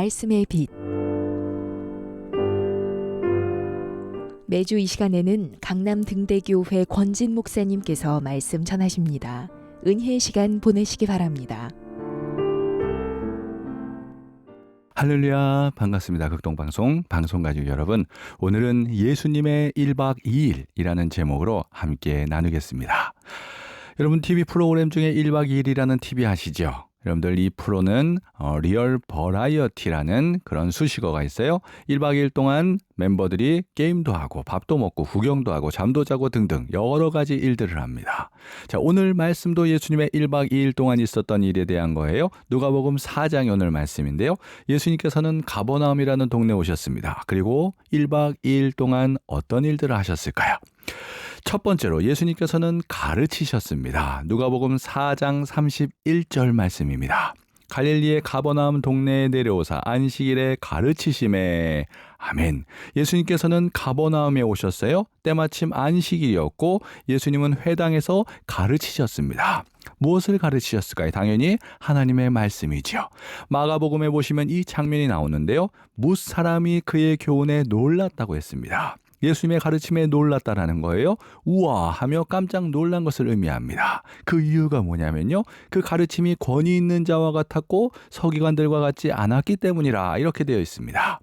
말씀의 빛. 매주 이 시간에는 강남 등대교회 권진 목사님께서 말씀 전하십니다. 은혜의 시간 보내시기 바랍니다. 할렐루야, 반갑습니다. 극동방송 방송가족 여러분, 오늘은 예수님의 1박 2일이라는 제목으로 함께 나누겠습니다. 여러분, TV 프로그램 중에 1박 2일이라는 TV 아시죠? 여러분들, 이 프로는 리얼 버라이어티라는 그런 수식어가 있어요. 1박 2일 동안 멤버들이 게임도 하고 밥도 먹고 구경도 하고 잠도 자고 등등 여러 가지 일들을 합니다. 자, 오늘 말씀도 예수님의 1박 2일 동안 있었던 일에 대한 거예요. 누가복음 4장이 오늘 말씀인데요. 예수님께서는 가버나움이라는 동네에 오셨습니다. 그리고 1박 2일 동안 어떤 일들을 하셨을까요? 첫 번째로 예수님께서는 가르치셨습니다. 누가복음 4장 31절 말씀입니다. 갈릴리의 가버나움 동네에 내려오사 안식일에 가르치심에. 아멘. 예수님께서는 가버나움에 오셨어요. 때마침 안식일이었고 예수님은 회당에서 가르치셨습니다. 무엇을 가르치셨을까요? 당연히 하나님의 말씀이죠. 마가복음에 보시면 이 장면이 나오는데요. 무사람이 그의 교훈에 놀랐다고 했습니다. 예수님의 가르침에 놀랐다라는 거예요. 우와 하며 깜짝 놀란 것을 의미합니다. 그 이유가 뭐냐면요. 그 가르침이 권위 있는 자와 같았고 서기관들과 같지 않았기 때문이라 이렇게 되어 있습니다.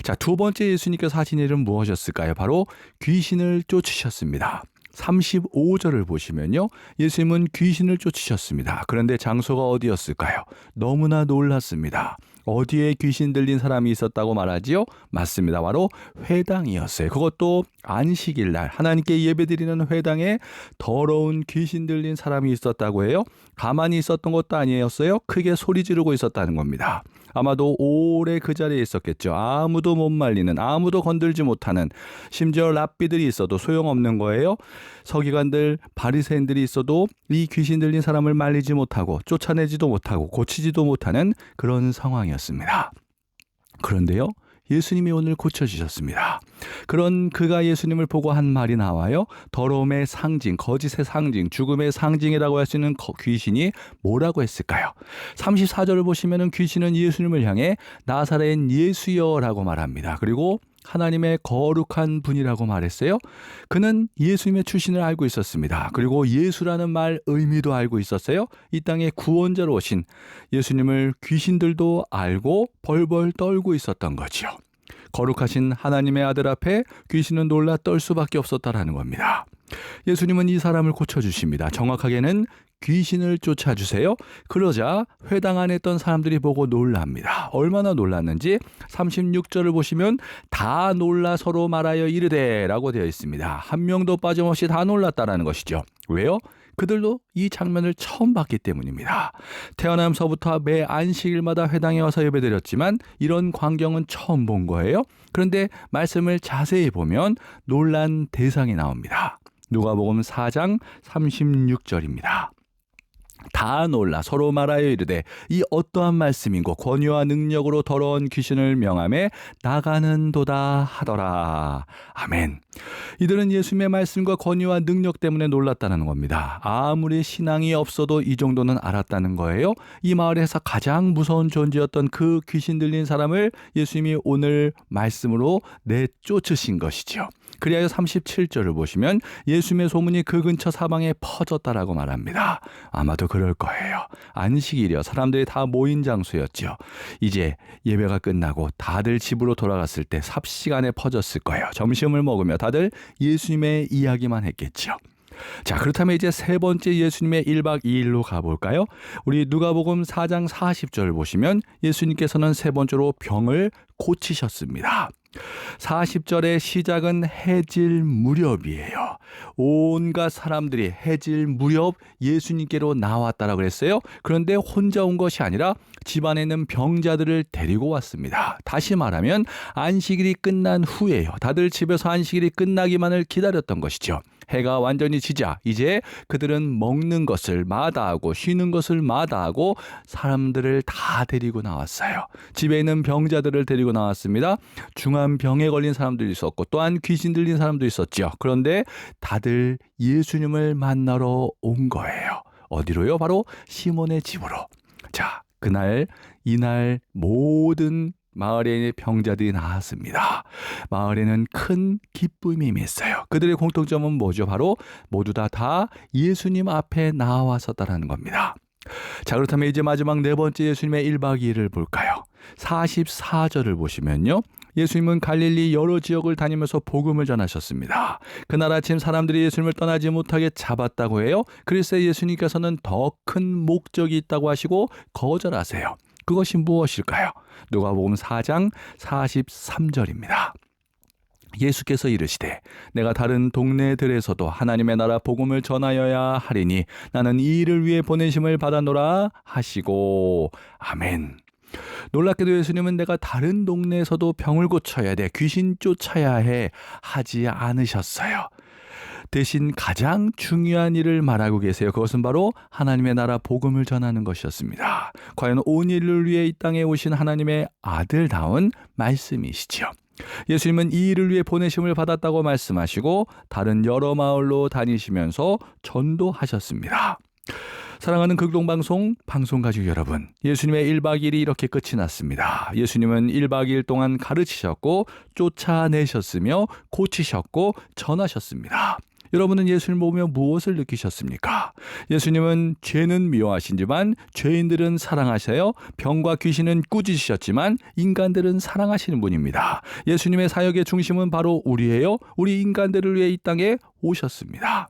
자, 두 번째 예수님께서 하신 일은 무엇이었을까요? 바로 귀신을 쫓으셨습니다. 35절을 보시면요. 예수님은 귀신을 쫓으셨습니다. 그런데 장소가 어디였을까요? 너무나 놀랐습니다. 어디에 귀신 들린 사람이 있었다고 말하지요? 맞습니다. 바로 회당이었어요. 그것도 안식일 날 하나님께 예배드리는 회당에 더러운 귀신 들린 사람이 있었다고 해요. 가만히 있었던 것도 아니었어요. 크게 소리 지르고 있었다는 겁니다. 아마도 오래 그 자리에 있었겠죠. 아무도 못 말리는, 아무도 건들지 못하는, 심지어 랍비들이 있어도 소용없는 거예요. 서기관들, 바리새인들이 있어도 이 귀신 들린 사람을 말리지 못하고 쫓아내지도 못하고 고치지도 못하는 그런 상황이었습니다. 그런데요, 예수님이 오늘 고쳐주셨습니다. 그런 그가 예수님을 보고 한 말이 나와요. 더러움의 상징, 거짓의 상징, 죽음의 상징이라고 할 수 있는 귀신이 뭐라고 했을까요? 34절을 보시면 귀신은 예수님을 향해 나사렛 예수여라고 말합니다. 그리고 하나님의 거룩한 분이라고 말했어요. 그는 예수님의 출신을 알고 있었습니다. 그리고 예수라는 말 의미도 알고 있었어요. 이 땅에 구원자로 오신 예수님을 귀신들도 알고 벌벌 떨고 있었던 거죠. 거룩하신 하나님의 아들 앞에 귀신은 놀라 떨 수밖에 없었다라는 겁니다. 예수님은 이 사람을 고쳐주십니다. 정확하게는 귀신을 쫓아주세요. 그러자 회당 안에 있던 사람들이 보고 놀랍니다. 얼마나 놀랐는지 36절을 보시면 다 놀라 서로 말하여 이르되 라고 되어 있습니다. 한 명도 빠짐없이 다 놀랐다라는 것이죠. 왜요? 그들도 이 장면을 처음 봤기 때문입니다. 태어남서부터 매 안식일마다 회당에 와서 예배드렸지만 이런 광경은 처음 본 거예요. 그런데 말씀을 자세히 보면 놀란 대상이 나옵니다. 누가복음 4장 36절입니다. 다 놀라 서로 말하여 이르되 이 어떠한 말씀인고 권위와 능력으로 더러운 귀신을 명함에 나가는도다 하더라. 아멘. 이들은 예수님의 말씀과 권위와 능력 때문에 놀랐다는 겁니다. 아무리 신앙이 없어도 이 정도는 알았다는 거예요. 이 마을에서 가장 무서운 존재였던 그 귀신 들린 사람을 예수님이 오늘 말씀으로 내쫓으신 것이죠. 그리하여 37절을 보시면 예수님의 소문이 그 근처 사방에 퍼졌다라고 말합니다. 아마도 그럴 거예요. 안식일이요. 사람들이 다 모인 장소였죠. 이제 예배가 끝나고 다들 집으로 돌아갔을 때 삽시간에 퍼졌을 거예요. 점심을 먹으며 다들 예수님의 이야기만 했겠죠. 자, 그렇다면 이제 세 번째 예수님의 1박 2일로 가볼까요? 우리 누가복음 4장 40절 보시면 예수님께서는 세 번째로 병을 고치셨습니다. 40절의 시작은 해질 무렵이에요. 온갖 사람들이 해질 무렵 예수님께로 나왔다라고 그랬어요. 그런데 혼자 온 것이 아니라 집안에 있는 병자들을 데리고 왔습니다. 다시 말하면 안식일이 끝난 후에요. 다들 집에서 안식일이 끝나기만을 기다렸던 것이죠. 해가 완전히 지자 이제 그들은 먹는 것을 마다하고 쉬는 것을 마다하고 사람들을 다 데리고 나왔어요. 집에 있는 병자들을 데리고 나왔습니다. 중한 병에 걸린 사람도 있었고 또한 귀신 들린 사람도 있었죠. 그런데 다들 예수님을 만나러 온 거예요. 어디로요? 바로 시몬의 집으로. 자, 이날 모든 마을의 병자들이 나았습니다. 마을에는 큰 기쁨이 임했어요. 그들의 공통점은 뭐죠? 바로 모두 다 예수님 앞에 나와섰다는 겁니다. 자, 그렇다면 이제 마지막 네 번째 예수님의 1박 2일을 볼까요? 44절을 보시면요. 예수님은 갈릴리 여러 지역을 다니면서 복음을 전하셨습니다. 그날 아침 사람들이 예수님을 떠나지 못하게 잡았다고 해요. 그래서 예수님께서는 더 큰 목적이 있다고 하시고 거절하세요. 그것이 무엇일까요? 누가복음 4장 43절입니다. 예수께서 이르시되 내가 다른 동네들에서도 하나님의 나라 복음을 전하여야 하리니 나는 이 일을 위해 보내심을 받았노라 하시고 아멘. 놀랍게도 예수님은 내가 다른 동네에서도 병을 고쳐야 돼, 귀신 쫓아야 해 하지 않으셨어요. 대신 가장 중요한 일을 말하고 계세요. 그것은 바로 하나님의 나라 복음을 전하는 것이었습니다. 과연 온 인류를 위해 이 땅에 오신 하나님의 아들다운 말씀이시지요. 예수님은 이 일을 위해 보내심을 받았다고 말씀하시고 다른 여러 마을로 다니시면서 전도하셨습니다. 사랑하는 극동방송 방송가족 여러분, 예수님의 1박 2일이 이렇게 끝이 났습니다. 예수님은 1박 2일 동안 가르치셨고 쫓아내셨으며 고치셨고 전하셨습니다. 여러분은 예수님을 보며 무엇을 느끼셨습니까? 예수님은 죄는 미워하시지만 죄인들은 사랑하세요. 병과 귀신은 꾸짖으셨지만 인간들은 사랑하시는 분입니다. 예수님의 사역의 중심은 바로 우리예요. 우리 인간들을 위해 이 땅에 오셨습니다.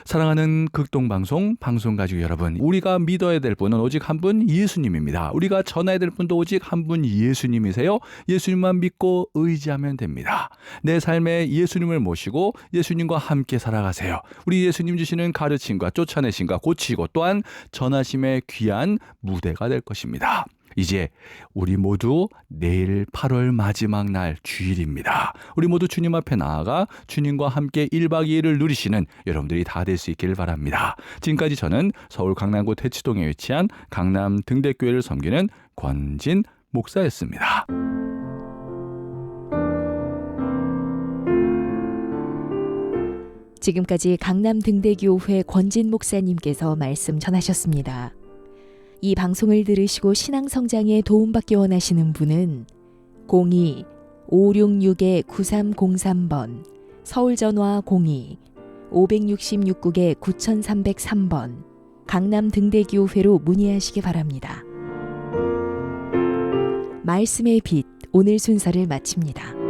사랑하는 극동방송 방송가족 여러분, 우리가 믿어야 될 분은 오직 한 분 예수님입니다. 우리가 전해야 될 분도 오직 한 분 예수님이세요. 예수님만 믿고 의지하면 됩니다. 내 삶에 예수님을 모시고 예수님과 함께 살아가세요. 우리 예수님 주시는 가르침과 쫓아내심과 고치고 또한 전하심의 귀한 무대가 될 것입니다. 이제 우리 모두 내일 8월 마지막 날 주일입니다. 우리 모두 주님 앞에 나아가 주님과 함께 1박 2일을 누리시는 여러분들이 다 될 수 있기를 바랍니다. 지금까지 저는 서울 강남구 대치동에 위치한 강남 등대교회를 섬기는 권진 목사였습니다. 지금까지 강남 등대교회 권진 목사님께서 말씀 전하셨습니다. 이 방송을 들으시고 신앙 성장에 도움받기 원하시는 분은 02-566-9303번, 서울 전화 02-566-9303번, 강남 등대교회로 문의하시기 바랍니다. 말씀의 빛, 오늘 순서를 마칩니다.